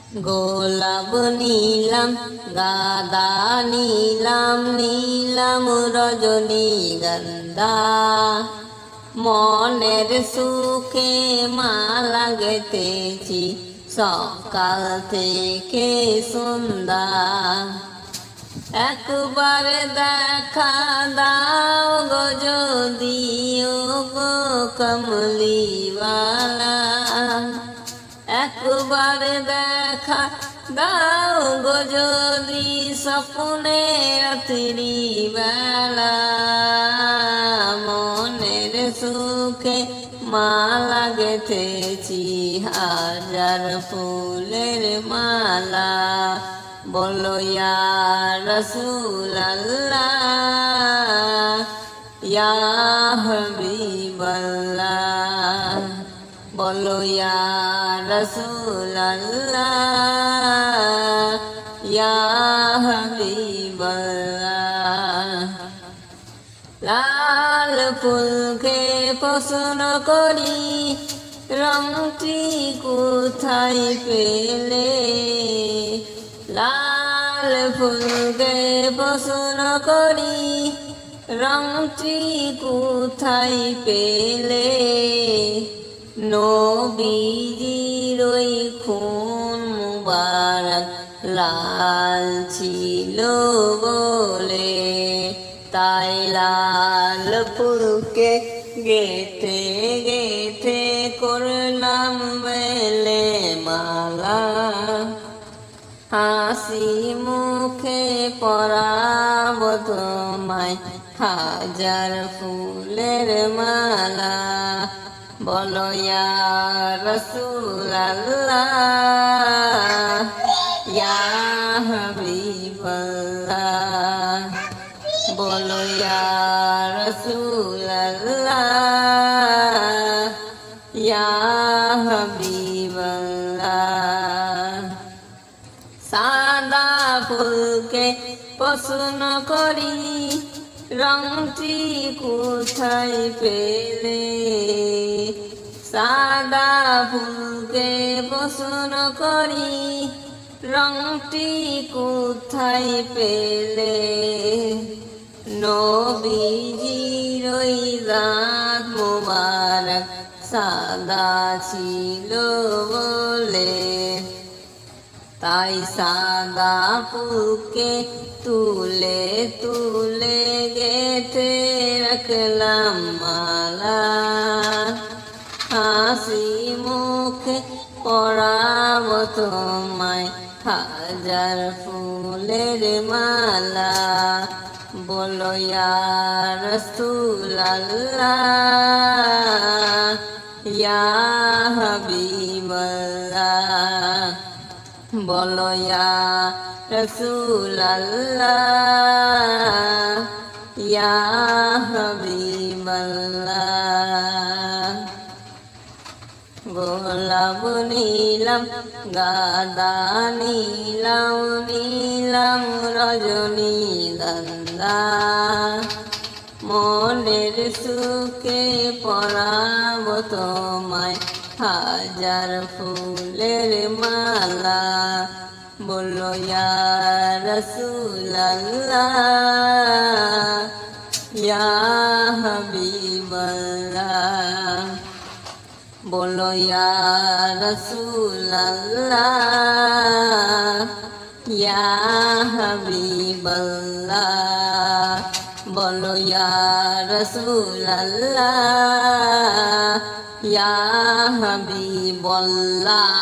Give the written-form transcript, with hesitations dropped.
গোলাপ নীলাম গাঁদা নীলাম নীলাম রজনীগন্ধা মনের সুখে মালা গেঁথেছি সকাল থেকে সন্ধ্যা একবার দেখা দাও গো যদিও গো কমলিওয়ালা একবার দেখা দাও গো যদি স্বপ্নে রাত্রি বেলা মনের সুখে মালা গেঁথেছি হাজার ফুলের মালা বলো ইয়া রাসূলুল্লাহ ইয়া হাবিবাল্লাহ বলো ইয়া রাসূলুল্লাহ ইয়া হাবিবাল্লাহ লাল ফুলকে পছন্দ করি রংটি কোথায় পেলে লাল ফুলকে পছন্দ করি রংটি কোথায় পেলে নবীজির ওই খুন মুবারক লাল ছিল বলে তাই লাল ফুলকে গেঁথে গেঁথে করলাম বেলে মালা হাসি মুখে পরাব তোমায় হাজার ফুলের মালা বলো ইয়া রাসূলুল্লাহ ইয়া হাবিবাল্লাহ বলো ইয়া রাসূলুল্লাহ ইয়া হাবিবাল্লাহ সাদা ফুলকে পছন্দ করি রংটি কোথায় পেলে সাদা ফুলকে পছন্দ করি রংটি কোথায় পেলে নবীজির ওই দাঁত মুবারক সাদা ছিল বলে তাই সাদা ফুলকে তুলে তুলে গেঁথে রাখলাম মালা হাসি মুখে পরাব তোমায় হাজার ফুলের মালা বলো ইয়া রাসূলুল্লাহ ইয়া হাবিবাল্লাহ বলো ইয়া রাসূলুল্লাহ ইয়া হাবিবাল্লাহ গোলাপ নীলাম গাঁদা নীলাম নীলাম রজনীগন্ধা মনের সুখে পরাব তোমায় হাজার ফুলের মালা বলো ইয়া রাসূলুল্লাহ ইয়া হাবিবাল্লাহ বলো ইয়া রাসূলুল্লাহ ইয়া হাবিবাল্লাহ বলো ইয়া রাসূলুল্লাহ ইয়া হাবিবাল্লাহ